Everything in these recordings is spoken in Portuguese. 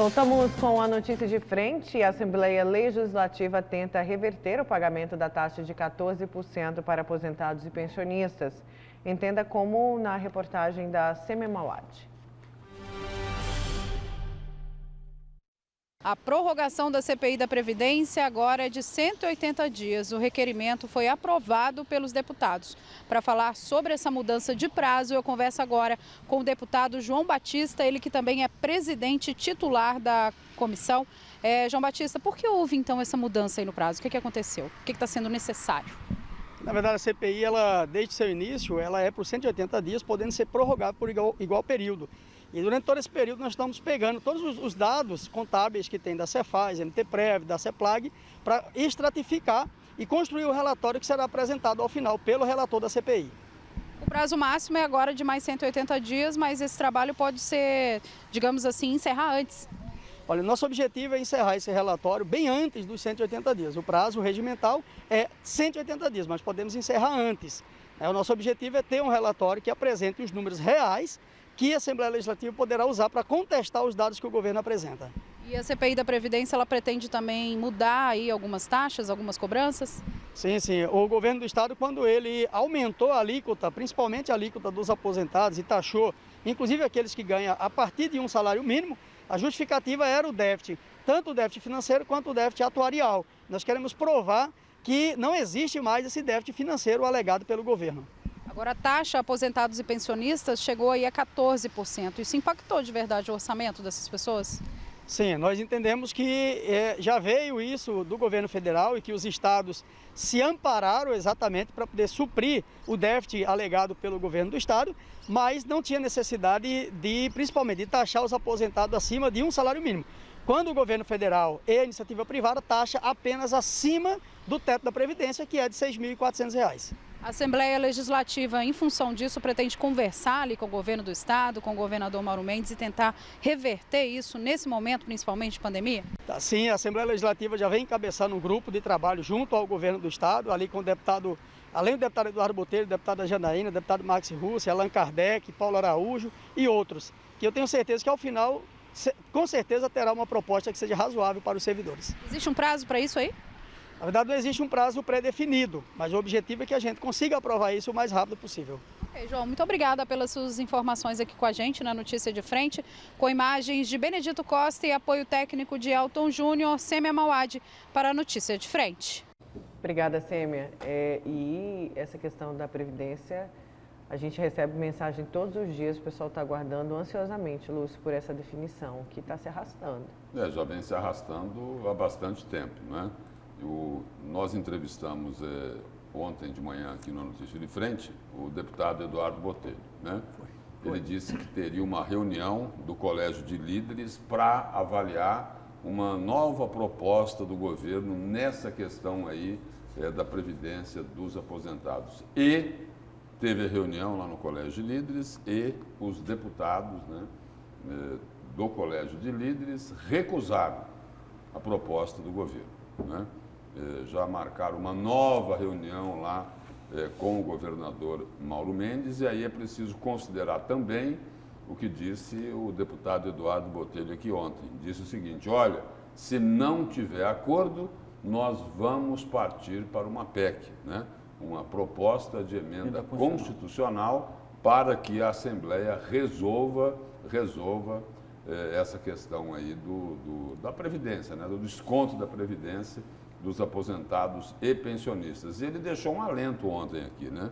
Voltamos com a notícia de frente. A Assembleia Legislativa tenta reverter o pagamento da taxa de 14% para aposentados e pensionistas. Entenda como na reportagem da Sêmia Mauad. A prorrogação da CPI da Previdência agora é de 180 dias. O requerimento foi aprovado pelos deputados. Para falar sobre essa mudança de prazo, eu converso agora com o deputado João Batista, ele que também é presidente titular da comissão. João Batista, por que houve então essa mudança aí no prazo? O que aconteceu? O que está sendo necessário? Na verdade, a CPI, desde seu início, ela é por 180 dias, podendo ser prorrogada por igual período. E durante todo esse período nós estamos pegando todos os dados contábeis que tem da Cefaz, MTPrev, da CEPLAG, para estratificar e construir o relatório que será apresentado ao final pelo relator da CPI. O prazo máximo é agora de mais 180 dias, mas esse trabalho pode ser, digamos assim, encerrar antes. Olha, nosso objetivo é encerrar esse relatório bem antes dos 180 dias. O prazo regimental é 180 dias, mas podemos encerrar antes. O nosso objetivo é ter um relatório que apresente os números reais que a Assembleia Legislativa poderá usar para contestar os dados que o governo apresenta. E a CPI da Previdência, ela pretende também mudar aí algumas taxas, algumas cobranças? Sim. O governo do estado, quando ele aumentou a alíquota, principalmente a alíquota dos aposentados e taxou, inclusive aqueles que ganham a partir de um salário mínimo, a justificativa era o déficit, tanto o déficit financeiro quanto o déficit atuarial. Nós queremos provar que não existe mais esse déficit financeiro alegado pelo governo. Agora, a taxa aposentados e pensionistas chegou aí a 14%. Isso impactou de verdade o orçamento dessas pessoas? Sim, nós entendemos que já veio isso do governo federal e que os estados se ampararam exatamente para poder suprir o déficit alegado pelo governo do estado, mas não tinha necessidade principalmente, de taxar os aposentados acima de um salário mínimo. Quando o governo federal e a iniciativa privada taxa apenas acima do teto da Previdência, que é de R$ 6.400. A Assembleia Legislativa, em função disso, pretende conversar ali com o governo do estado, com o governador Mauro Mendes e tentar reverter isso nesse momento, principalmente de pandemia? Sim, a Assembleia Legislativa já vem encabeçando um grupo de trabalho junto ao governo do estado, ali com o deputado, além do deputado Eduardo Botelho, deputada Janaína, deputado Max Russi, Allan Kardec, Paulo Araújo e outros, que eu tenho certeza que ao final, com certeza terá uma proposta que seja razoável para os servidores. Existe um prazo para isso aí? Na verdade, não existe um prazo pré-definido, mas o objetivo é que a gente consiga aprovar isso o mais rápido possível. Ok, João, muito obrigada pelas suas informações aqui com a gente na Notícia de Frente, com imagens de Benedito Costa e apoio técnico de Elton Júnior, Sêmia Mauad, para a Notícia de Frente. Obrigada, Sêmia. E essa questão da Previdência, a gente recebe mensagem todos os dias, o pessoal está aguardando ansiosamente, Lúcio, por essa definição, que está se arrastando. Já vem se arrastando há bastante tempo, né? Nós entrevistamos ontem de manhã aqui no Notícia de Frente o deputado Eduardo Botelho, né? Ele disse que teria uma reunião do Colégio de Líderes para avaliar uma nova proposta do governo nessa questão aí da Previdência dos aposentados. E teve a reunião lá no Colégio de Líderes e os deputados, né, do Colégio de Líderes recusaram a proposta do governo, né? Já marcaram uma nova reunião lá com o governador Mauro Mendes, e aí é preciso considerar também o que disse o deputado Eduardo Botelho aqui ontem. Disse o seguinte: olha, se não tiver acordo, nós vamos partir para uma PEC, né? Uma proposta de emenda constitucional para que a Assembleia resolva essa questão aí da Previdência, né? Do desconto da Previdência dos aposentados e pensionistas. E ele deixou um alento ontem aqui, né?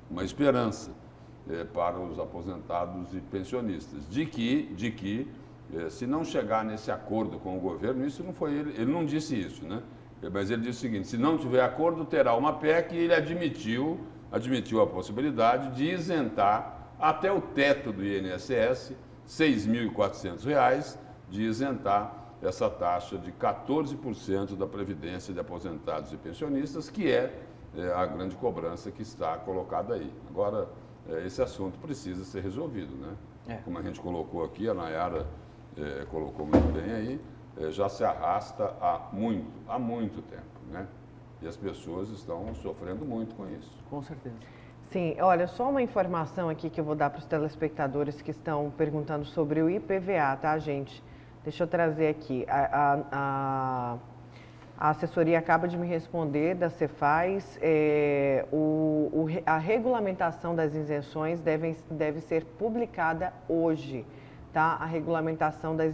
Uma esperança para os aposentados e pensionistas, de que se não chegar nesse acordo com o governo, isso não foi ele não disse isso, né? Mas ele disse o seguinte: se não tiver acordo, terá uma PEC, e ele admitiu a possibilidade de isentar até o teto do INSS, R$ 6.400, de isentar essa taxa de 14% da Previdência de aposentados e pensionistas, que é a grande cobrança que está colocada aí. Agora, esse assunto precisa ser resolvido, né? Como a gente colocou aqui, a Nayara colocou muito bem aí, já se arrasta há muito tempo, né? E as pessoas estão sofrendo muito com isso. Com certeza. Sim, olha, só uma informação aqui que eu vou dar para os telespectadores que estão perguntando sobre o IPVA, tá, gente? Deixa eu trazer aqui. A assessoria acaba de me responder da Cefaz. A regulamentação das isenções deve ser publicada hoje, tá? A regulamentação das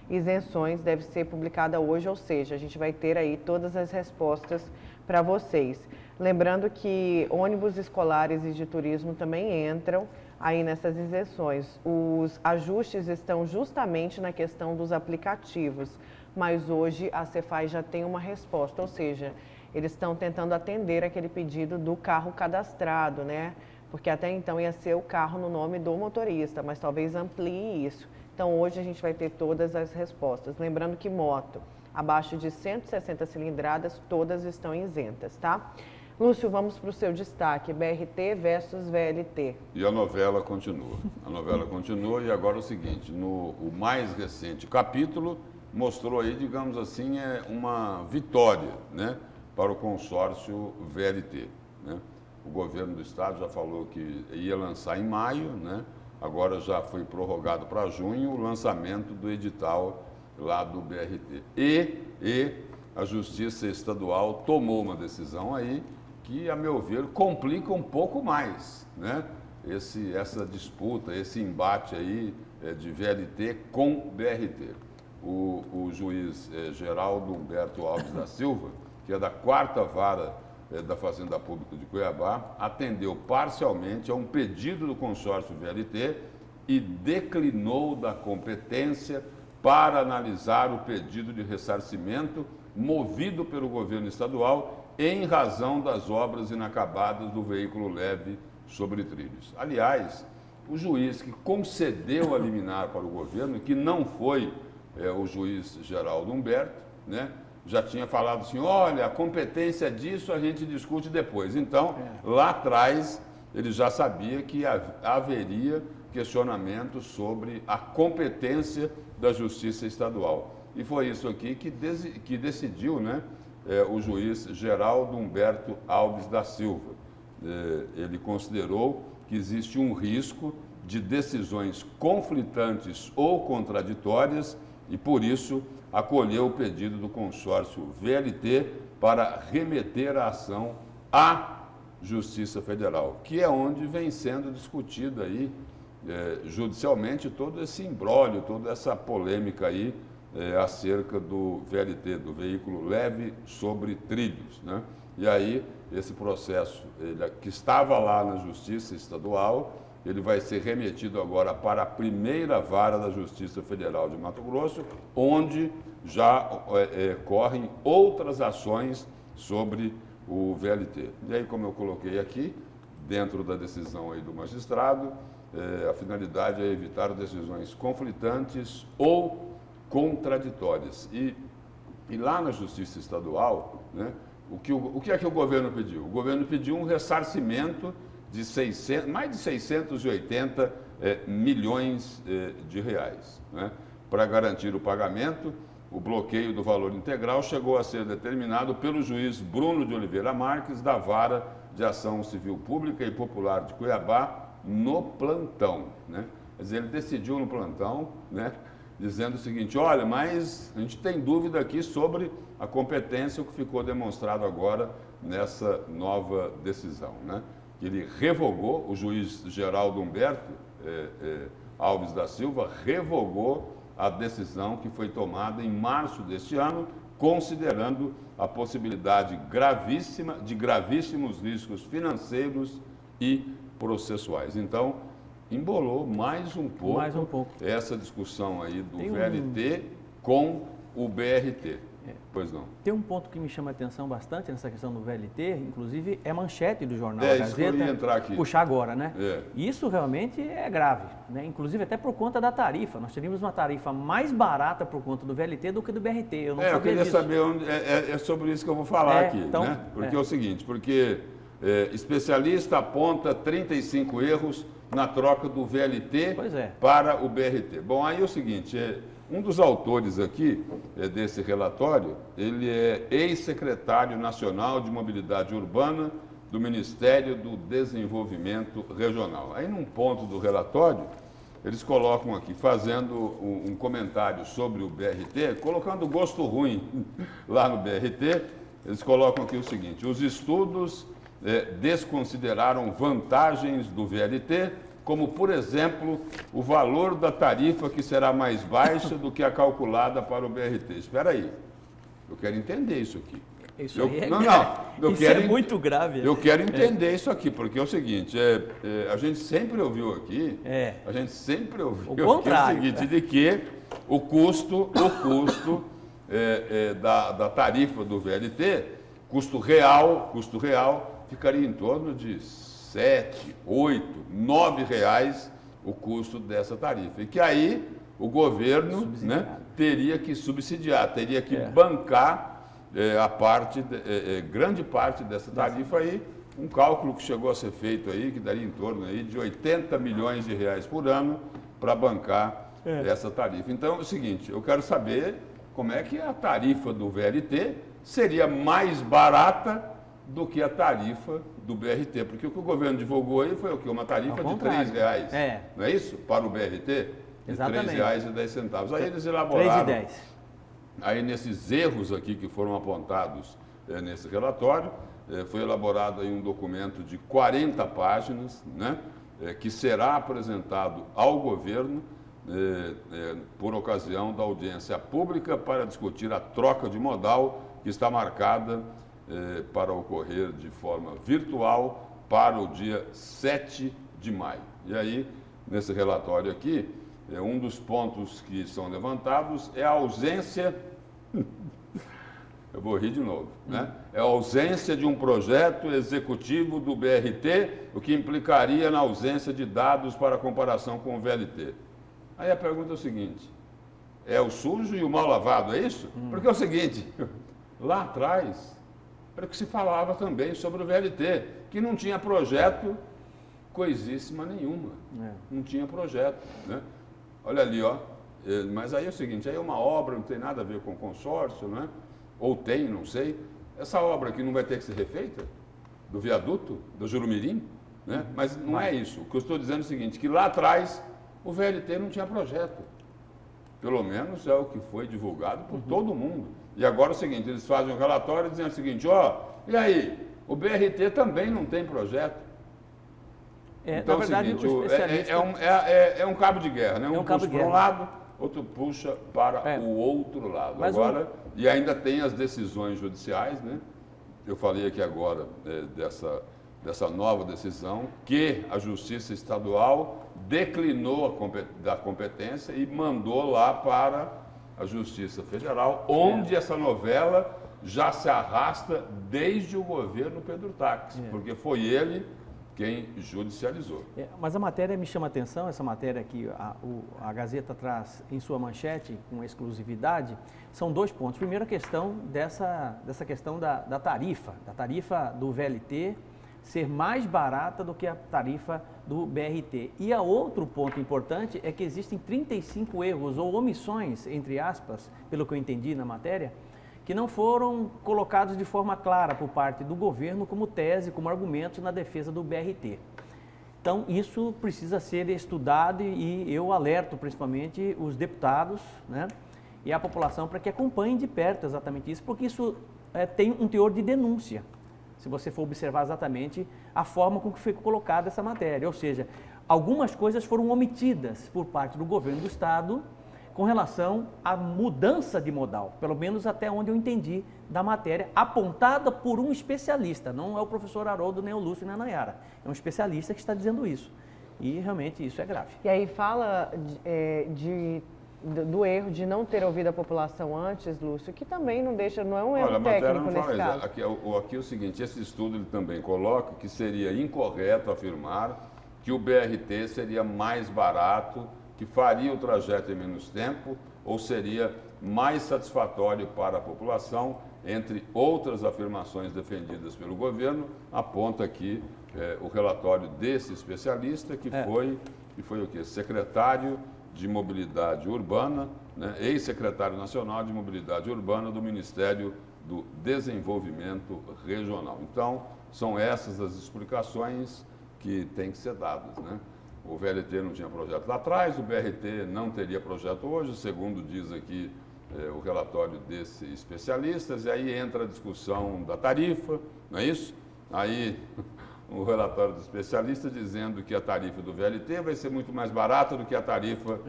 isenções deve ser publicada hoje, ou seja, a gente vai ter aí todas as respostas para vocês. Lembrando que ônibus escolares e de turismo também entram aí nessas isenções. Os ajustes estão justamente na questão dos aplicativos, mas hoje a Cefaz já tem uma resposta, ou seja, eles estão tentando atender aquele pedido do carro cadastrado, né? Porque até então ia ser o carro no nome do motorista, mas talvez amplie isso. Então hoje a gente vai ter todas as respostas. Lembrando que moto abaixo de 160 cilindradas, todas estão isentas, tá? Lúcio, vamos para o seu destaque, BRT versus VLT. E a novela continua. A novela continua e agora é o seguinte, o mais recente capítulo mostrou aí, digamos assim, uma vitória, né, para o consórcio VLT, né? O governo do estado já falou que ia lançar em maio, né? Agora já foi prorrogado para junho o lançamento do edital lá do BRT. E a Justiça Estadual tomou uma decisão aí que, a meu ver, complica um pouco mais, né? Essa disputa, esse embate aí de VLT com BRT. O juiz Geraldo Humberto Alves da Silva, que é da 4ª Vara da Fazenda Pública de Cuiabá, atendeu parcialmente a um pedido do consórcio VLT e declinou da competência para analisar o pedido de ressarcimento movido pelo governo estadual em razão das obras inacabadas do veículo leve sobre trilhos. Aliás, o juiz que concedeu a liminar para o governo, que não foi o juiz Geraldo Humberto, né, já tinha falado assim, olha, a competência disso a gente discute depois. Então, lá atrás, ele já sabia que haveria questionamento sobre a competência da Justiça Estadual. E foi isso aqui que decidiu, né, o juiz Geraldo Humberto Alves da Silva. Ele considerou que existe um risco de decisões conflitantes ou contraditórias e, por isso, acolheu o pedido do consórcio VLT para remeter a ação à Justiça Federal, que é onde vem sendo discutida aí judicialmente todo esse imbróglio, toda essa polêmica aí acerca do VLT, do veículo leve sobre trilhos, né? E aí esse processo que estava lá na Justiça Estadual, ele vai ser remetido agora para a 1ª Vara da Justiça Federal de Mato Grosso, onde já correm outras ações sobre o VLT. E aí, como eu coloquei aqui, dentro da decisão aí do magistrado, a finalidade é evitar decisões conflitantes ou contraditórias. E lá na Justiça Estadual, né, o que é que o governo pediu? O governo pediu um ressarcimento de mais de 680 milhões de reais, né? Para garantir o pagamento, o bloqueio do valor integral chegou a ser determinado pelo juiz Bruno de Oliveira Marques, da Vara de Ação Civil Pública e Popular de Cuiabá, no plantão, né? Quer dizer, ele decidiu no plantão, né, dizendo o seguinte, olha, mas a gente tem dúvida aqui sobre a competência, o que ficou demonstrado agora nessa nova decisão, né? Ele revogou, o juiz Geraldo Humberto Alves da Silva revogou a decisão que foi tomada em março deste ano, considerando a possibilidade gravíssima de gravíssimos riscos financeiros e processuais. Então, embolou mais um pouco essa discussão aí do VLT com o BRT. Pois não. Tem um ponto que me chama a atenção bastante nessa questão do VLT, inclusive é manchete do jornal A Gazeta. Eu ia entrar aqui. Puxar agora, né? Isso realmente é grave, né? Inclusive até por conta da tarifa. Nós teríamos uma tarifa mais barata por conta do VLT do que do BRT. Eu queria saber onde é sobre isso que eu vou falar aqui, então, né? Porque é o seguinte, especialista aponta 35 erros na troca do VLT para o BRT. Bom, aí é o seguinte, um dos autores aqui desse relatório, ele é ex-secretário nacional de mobilidade urbana do Ministério do Desenvolvimento Regional. Aí num ponto do relatório, eles colocam aqui, fazendo um comentário sobre o BRT, colocando gosto ruim lá no BRT, eles colocam aqui o seguinte: os estudos desconsideraram vantagens do VLT, como, por exemplo, o valor da tarifa que será mais baixa do que a calculada para o BRT. Espera aí, eu quero entender isso aqui. Isso aí é isso é muito grave. Eu quero entender isso aqui, porque é o seguinte, a gente sempre ouviu aqui, O contrário, o seguinte, de que o custo da tarifa do VLT, custo real, ficaria em torno de 7, 8, 9 reais o custo dessa tarifa. E que aí o governo, né, teria que subsidiar, teria que bancar grande parte dessa tarifa aí, um cálculo que chegou a ser feito aí, que daria em torno aí de 80 milhões de reais por ano para bancar essa tarifa. Então é o seguinte, eu quero saber como é que a tarifa do VLT seria mais barata do que a tarifa do BRT, porque o que o governo divulgou aí foi o quê? Uma tarifa de R$3, não é isso? Para o BRT, de R$3,10. Aí eles elaboraram... 3,10. Aí nesses erros aqui que foram apontados nesse relatório, foi elaborado aí um documento de 40 páginas, né, que será apresentado ao governo por ocasião da audiência pública para discutir a troca de modal que está marcada para ocorrer de forma virtual para o dia 7 de maio. E aí, nesse relatório aqui, um dos pontos que são levantados é a ausência, eu vou rir de novo, né? É a ausência de um projeto executivo do BRT, o que implicaria na ausência de dados para comparação com o VLT. Aí a pergunta é o seguinte, é o sujo e o mal lavado, é isso? Porque é o seguinte, lá atrás, era que se falava também sobre o VLT, que não tinha projeto coisíssima nenhuma, não tinha projeto, né? Olha ali, ó. Mas aí é o seguinte, aí é uma obra, não tem nada a ver com consórcio, né? Ou tem, não sei. Essa obra aqui não vai ter que ser refeita? Do viaduto, do Jurumirim? Né? Mas não é isso. O que eu estou dizendo é o seguinte, que lá atrás o VLT não tinha projeto. Pelo menos é o que foi divulgado por todo mundo. E agora é o seguinte, eles fazem um relatório dizendo o seguinte, e aí, o BRT também não tem projeto. Então, na verdade, o especialista... é um cabo de guerra, né? Um puxa para um lado, outro puxa para o outro lado. Mas agora, e ainda tem as decisões judiciais, né? Eu falei aqui agora dessa nova decisão, que a Justiça Estadual declinou da competência e mandou lá para a Justiça Federal, onde essa novela já se arrasta desde o governo Pedro Taques, porque foi ele quem judicializou. Mas a matéria me chama a atenção, essa matéria que a Gazeta traz em sua manchete com exclusividade, são dois pontos. Primeiro, a questão dessa questão da tarifa do VLT ser mais barata do que a tarifa do BRT. E a outro ponto importante é que existem 35 erros ou omissões, entre aspas, pelo que eu entendi na matéria, que não foram colocados de forma clara por parte do governo como tese, como argumento na defesa do BRT. Então, isso precisa ser estudado e eu alerto principalmente os deputados, né, e a população para que acompanhem de perto exatamente isso, porque isso tem um teor de denúncia, se você for observar exatamente a forma com que foi colocada essa matéria. Ou seja, algumas coisas foram omitidas por parte do governo do Estado com relação à mudança de modal, pelo menos até onde eu entendi da matéria, apontada por um especialista, não é o professor Haroldo, nem o Lúcio, nem a Nayara, é um especialista que está dizendo isso, e realmente isso é grave. E aí fala do erro de não ter ouvido a população antes, Lúcio, que também não é um erro técnico nesse caso. Aqui é o seguinte, esse estudo ele também coloca que seria incorreto afirmar que o BRT seria mais barato, que faria o trajeto em menos tempo ou seria mais satisfatório para a população, entre outras afirmações defendidas pelo governo, aponta aqui o relatório desse especialista, que foi o quê? Secretário de Mobilidade Urbana, né? Ex-secretário nacional de Mobilidade Urbana do Ministério do Desenvolvimento Regional. Então, são essas as explicações que têm que ser dadas, né? O VLT não tinha projeto lá atrás, o BRT não teria projeto hoje, segundo diz aqui o relatório desses especialistas, e aí entra a discussão da tarifa, não é isso? Aí o relatório do especialista dizendo que a tarifa do VLT vai ser muito mais barata do que a tarifa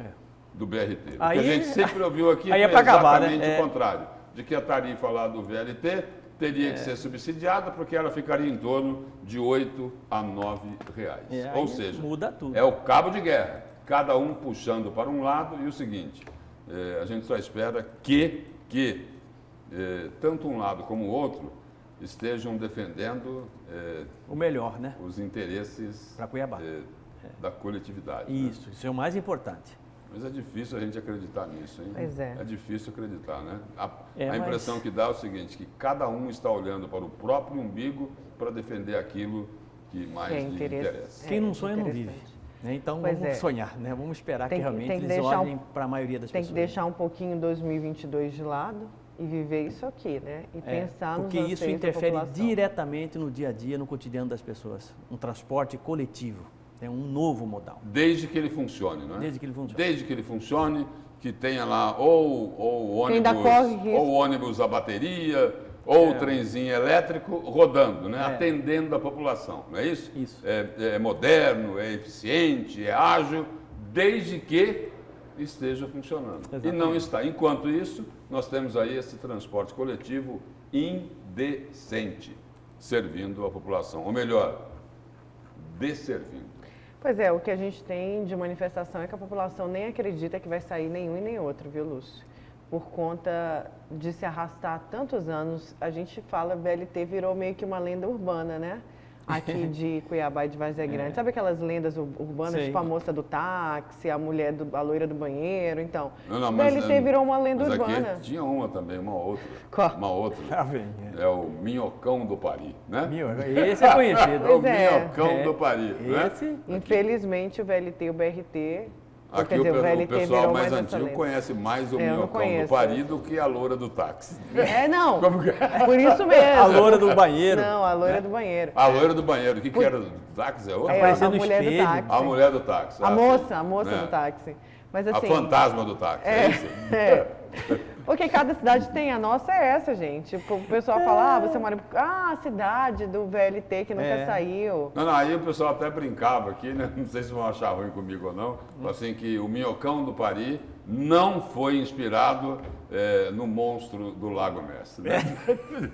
do BRT. O que a gente sempre ouviu aqui foi exatamente o contrário, de que a tarifa lá do VLT teria que ser subsidiada porque ela ficaria em torno de R$ 8 a R$ 9. Ou seja, muda tudo. É o cabo de guerra, cada um puxando para um lado, e o seguinte, a gente só espera que tanto um lado como o outro estejam defendendo o melhor, né? Os interesses para Cuiabá. Da coletividade. Isso, né? Isso é o mais importante. Mas é difícil a gente acreditar nisso, hein? Pois é. É difícil acreditar, né? É, a impressão que dá é o seguinte, que cada um está olhando para o próprio umbigo para defender aquilo que mais lhe interessa. Quem não sonha não vive. Né? Então vamos sonhar, né? Vamos esperar que realmente eles olhem para a maioria das pessoas. Tem que deixar um pouquinho 2022 de lado e viver isso aqui, né? E pensar nos anseios da população. Porque isso interfere diretamente no dia a dia, no cotidiano das pessoas. Um transporte coletivo. É um novo modal. Desde que ele funcione, não é? Desde que ele funcione. Desde que ele funcione, que tenha lá ou ônibus a bateria, ou o trenzinho elétrico rodando, né? Atendendo a população, não é isso? Isso. É moderno, é eficiente, é ágil, desde que esteja funcionando. Exatamente. E não está. Enquanto isso, nós temos aí esse transporte coletivo indecente, servindo a população. Ou melhor, desservindo. Pois é, o que a gente tem de manifestação é que a população nem acredita que vai sair nenhum e nem outro, viu, Lúcio? Por conta de se arrastar há tantos anos, a gente fala, VLT virou meio que uma lenda urbana, né? Aqui de Cuiabá e de Várzea Grande. Sabe aquelas lendas urbanas, tipo a moça do táxi, a loira do banheiro, então. VLT virou uma lenda urbana. Aqui tinha uma também, uma outra. Qual? Uma outra. É o Minhocão do Pari, né? Esse é conhecido. O Minhocão do Pari, né? Infelizmente o VLT e o BRT... Aqui o pessoal mais antigo conhece mais o Minhocão do Pari do que a loura do táxi. Não, por isso mesmo. A loura do banheiro. Não, a loira do banheiro. A loira do banheiro, o que era do táxi? É outra? A mulher do táxi. A mulher do táxi. A moça do táxi. Mas, assim, a fantasma do táxi, é isso? Porque cada cidade tem, a nossa é essa, gente. O pessoal fala, você mora... a cidade do VLT que nunca saiu. Não, aí o pessoal até brincava aqui, né? Não sei se vão achar ruim comigo ou não, assim que o Minhocão do Pari não foi inspirado no monstro do Lago Mestre. Né?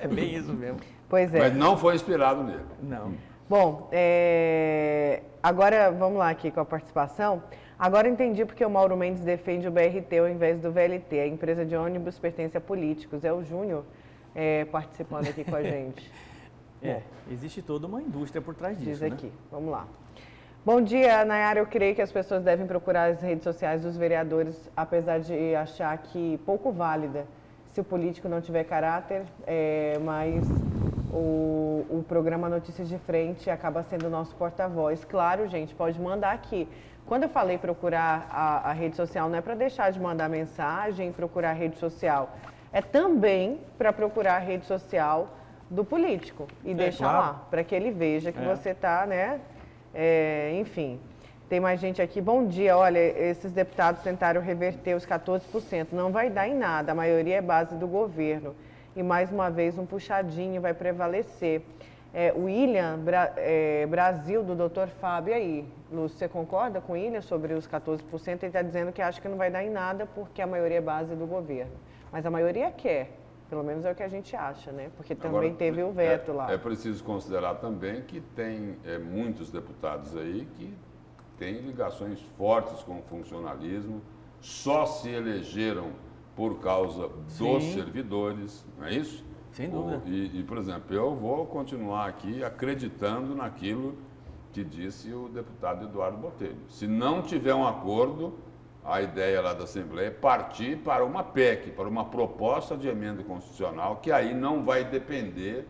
É bem isso mesmo. Pois é. Mas não foi inspirado nele. Não. Bom, agora vamos lá aqui com a participação. Agora entendi porque o Mauro Mendes defende o BRT ao invés do VLT. A empresa de ônibus pertence a políticos. É o Júnior participando aqui com a gente. Existe toda uma indústria por trás disso, diz aqui, vamos lá. Bom dia, Nayara. Eu creio que as pessoas devem procurar as redes sociais dos vereadores, apesar de achar que pouco válida se o político não tiver caráter, mas o programa Notícias de Frente acaba sendo o nosso porta-voz. Claro, gente, pode mandar aqui. Quando eu falei procurar a rede social, não é para deixar de mandar mensagem, procurar a rede social. É também para procurar a rede social do político e deixar lá, para que ele veja que você está, né? Enfim, tem mais gente aqui. Bom dia, olha, esses deputados tentaram reverter os 14%. Não vai dar em nada, a maioria é base do governo. E mais uma vez um puxadinho vai prevalecer. O William Brasil, do Dr. Fábio aí. Lúcio, você concorda com o William sobre os 14%? Ele está dizendo que acha que não vai dar em nada porque a maioria é base do governo. Mas a maioria quer, pelo menos é o que a gente acha, né? Porque também teve o veto lá. É preciso considerar também que tem muitos deputados aí que têm ligações fortes com o funcionalismo, só se elegeram por causa dos servidores, não é isso? Sem dúvida. E, por exemplo, eu vou continuar aqui acreditando naquilo que disse o deputado Eduardo Botelho. Se não tiver um acordo, a ideia lá da Assembleia é partir para uma PEC, para uma proposta de emenda constitucional, que aí não vai depender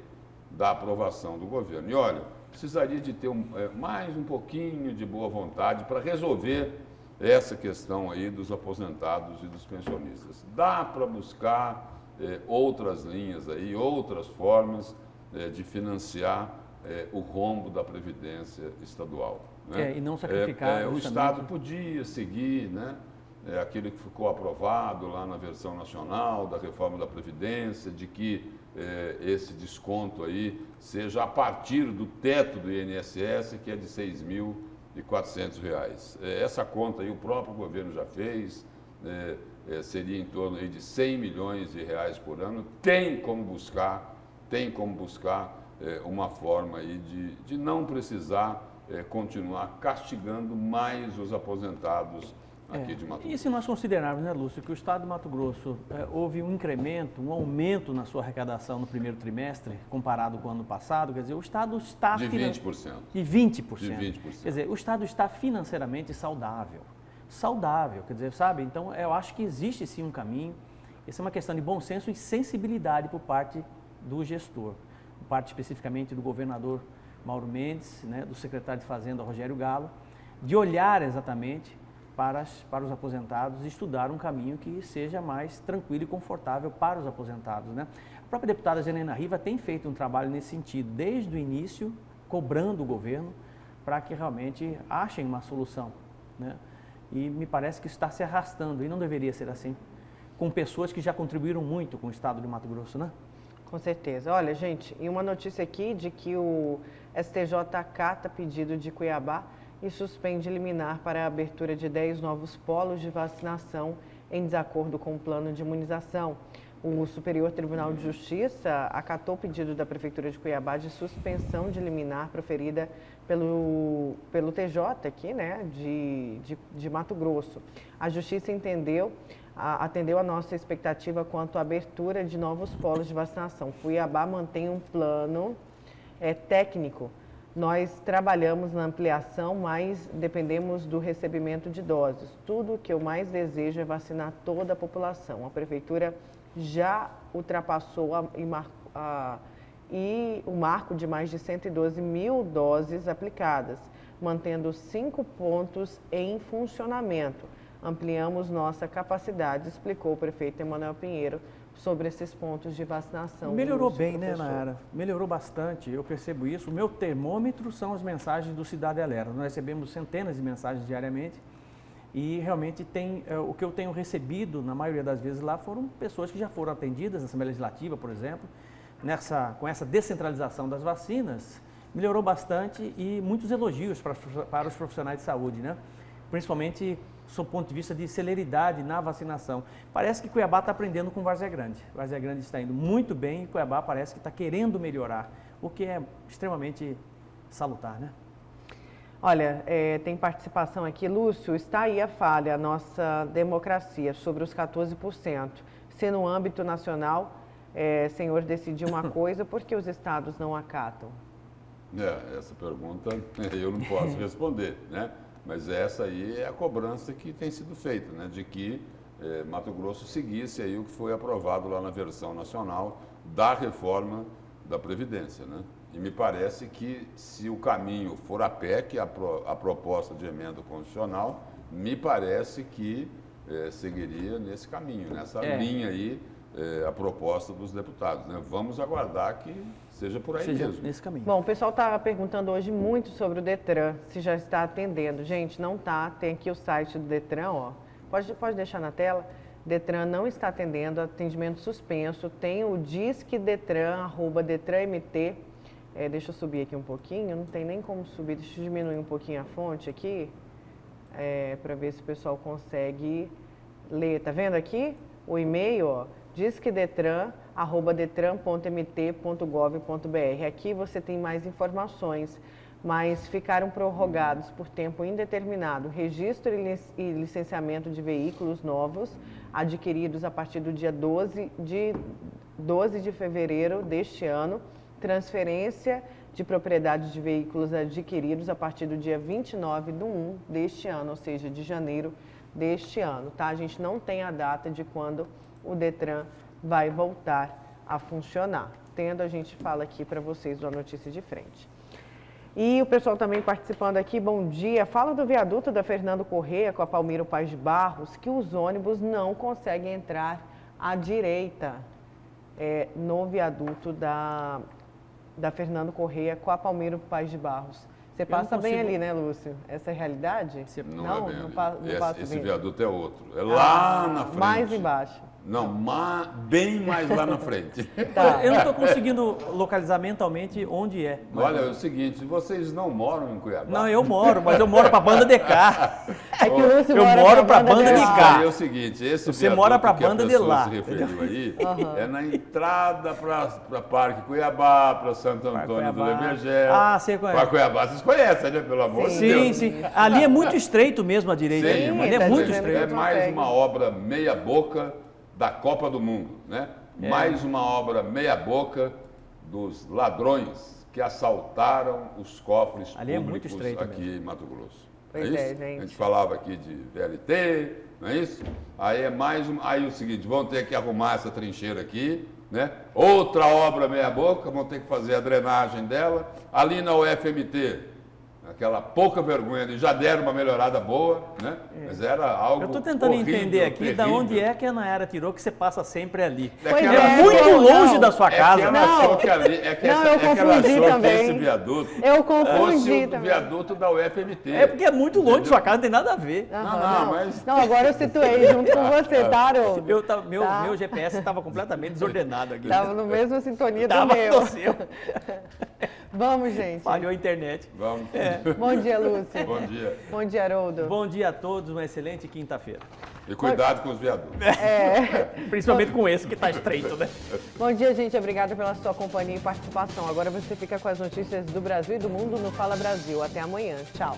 da aprovação do governo. E olha, precisaria de ter mais um pouquinho de boa vontade para resolver essa questão aí dos aposentados e dos pensionistas. Dá para buscar outras linhas aí, outras formas de financiar o rombo da Previdência estadual. Né? E não sacrificar o justamente... Estado podia seguir, né? Aquilo que ficou aprovado lá na versão nacional da reforma da Previdência, de que esse desconto aí seja a partir do teto do INSS, que é de R$ 6.400. Essa conta aí o próprio governo já fez, seria em torno aí de 100 milhões de reais por ano. Tem como buscar uma forma aí de não precisar continuar castigando mais os aposentados aqui de Mato Grosso. E se nós considerarmos, né, Lúcio, que o Estado de Mato Grosso houve um incremento, um aumento na sua arrecadação no primeiro trimestre, comparado com o ano passado, quer dizer, o Estado está... De 20%. De 20%. De 20%. Quer dizer, o Estado está financeiramente saudável. Saudável, quer dizer, sabe? Então, eu acho que existe sim um caminho. Essa é uma questão de bom senso e sensibilidade por parte do gestor, por parte especificamente do governador Mauro Mendes, né, do secretário de Fazenda Rogério Galo, de olhar exatamente para os aposentados e estudar um caminho que seja mais tranquilo e confortável para os aposentados, né? A própria deputada Janaína Riva tem feito um trabalho nesse sentido, desde o início, cobrando o governo para que realmente achem uma solução, né? E me parece que isso está se arrastando e não deveria ser assim, com pessoas que já contribuíram muito com o Estado de Mato Grosso, né? Com certeza. Olha, gente, e uma notícia aqui de que o STJ acata pedido de Cuiabá e suspende liminar para a abertura de 10 novos polos de vacinação em desacordo com o plano de imunização. O Superior Tribunal de Justiça acatou o pedido da Prefeitura de Cuiabá de suspensão de liminar proferida pelo TJ aqui, né, de Mato Grosso. A Justiça atendeu a nossa expectativa quanto à abertura de novos polos de vacinação. Cuiabá mantém um plano técnico. Nós trabalhamos na ampliação, mas dependemos do recebimento de doses. Tudo o que eu mais desejo é vacinar toda a população. A Prefeitura já ultrapassou o marco de mais de 112 mil doses aplicadas, mantendo 5 pontos em funcionamento. Ampliamos nossa capacidade, explicou o prefeito Emanuel Pinheiro sobre esses pontos de vacinação. Melhorou bem, né, Nayara? Melhorou bastante, eu percebo isso. O meu termômetro são as mensagens do Cidade Alerta. Nós recebemos centenas de mensagens diariamente e realmente o que eu tenho recebido, na maioria das vezes lá, foram pessoas que já foram atendidas na Assembleia Legislativa, por exemplo, com essa descentralização das vacinas, melhorou bastante e muitos elogios para os profissionais de saúde, né? Principalmente sob o ponto de vista de celeridade na vacinação. Parece que Cuiabá está aprendendo com Várzea Grande. Várzea Grande está indo muito bem e Cuiabá parece que está querendo melhorar, o que é extremamente salutar, né? Olha, tem participação aqui. Lúcio, está aí a falha, a nossa democracia, sobre os 14%. Se no âmbito nacional, senhor, decidir uma coisa, por que os estados não acatam? Essa pergunta eu não posso responder, né? Mas essa aí é a cobrança que tem sido feita, né? De que Mato Grosso seguisse aí o que foi aprovado lá na versão nacional da reforma da Previdência, né? E me parece que se o caminho for a PEC, a proposta de emenda constitucional, me parece que seguiria nesse caminho, nessa linha aí, a proposta dos deputados, né? Vamos aguardar que seja por aí mesmo. Nesse caminho. Bom, o pessoal está perguntando hoje muito sobre o Detran, se já está atendendo. Gente, não está, tem aqui o site do Detran, ó. Pode deixar na tela. Detran não está atendendo, atendimento suspenso. Tem o Disque Detran, @DetranMT. Deixa eu subir aqui um pouquinho, não tem nem como subir, deixa eu diminuir um pouquinho a fonte aqui, para ver se o pessoal consegue ler. Tá vendo aqui? O e-mail, ó, disquedetran@detran.mt.gov.br. Aqui você tem mais informações, mas ficaram prorrogados por tempo indeterminado registro e licenciamento de veículos novos adquiridos a partir do dia 12 de fevereiro deste ano, transferência de propriedade de veículos adquiridos a partir do dia 29/1 deste ano, ou seja, de janeiro deste ano, tá? A gente não tem a data de quando o Detran vai voltar a funcionar. Tendo, a gente fala aqui para vocês da notícia de frente. E o pessoal também participando aqui, bom dia. Fala do viaduto da Fernando Corrêa com a Palmiro Paz de Barros, que os ônibus não conseguem entrar à direita no viaduto da Fernando Corrêa com a Palmiro Paz de Barros. Você passa não bem consigo- ali, né, Lúcio? Essa é a realidade? Não, não, é bem não, ali. não passa Esse bem. viaduto é outro. É lá na frente. Mais embaixo. Não, bem mais lá na frente. Tá. Eu não estou conseguindo localizar mentalmente onde é. Olha, é o seguinte, vocês não moram em Cuiabá. Não, eu moro, mas eu moro para a banda de cá. É que o Lúcio Eu mora moro pra banda banda de lá. cá. É o seguinte, esse Você mora pra viaduto que a banda de pessoa lá, se referiu aí, é na entrada para Parque Cuiabá, para Santo Antônio do Cuiabá. Levergel. Ah, você conhece. Para Cuiabá, vocês conhecem, né? Pelo amor de Deus. Sim, sim. Ali é muito estreito mesmo a direita. Sim, ali é tá muito dizendo estreito. É mais consegue. uma obra meia boca da Copa do Mundo, né? É. Mais uma obra meia boca dos ladrões que assaltaram os cofres Ali é muito públicos estreito aqui em Mato Grosso. Pois isso? é, gente. A gente falava aqui de VLT, não é isso? Aí é mais um. Aí é o seguinte, vão ter que arrumar essa trincheira aqui, né? Outra obra meia boca, vão ter que fazer a drenagem dela. Ali na UFMT, aquela pouca vergonha ali, já deram uma melhorada boa, né? Mas era algo Eu estou tentando horrível, entender aqui da terrível. onde é que a Nayara tirou que você passa sempre ali. É Pois que é, ela- muito não, longe não. da sua É que casa. ela Não. achou que ali, é que Não, essa- eu é que ela confundi achou que também. esse viaduto Eu fosse confundi o também. viaduto da UFMT. É porque é muito longe de sua casa, não tem nada a ver. Aham, Não, mas- Não, agora eu situei junto com você, tá, Haroldo? Meu GPS estava completamente desordenado aqui. Tava no mesmo sintonia do Tava meu. no seu. Vamos, gente. Falhou a internet. Vamos. Bom dia, Lúcio. Bom dia. Bom dia, Haroldo. Bom dia a todos, uma excelente quinta-feira. E cuidado com os viadutos. Principalmente com esse que está estreito, né? Bom dia, gente. Obrigada pela sua companhia e participação. Agora você fica com as notícias do Brasil e do mundo no Fala Brasil. Até amanhã. Tchau.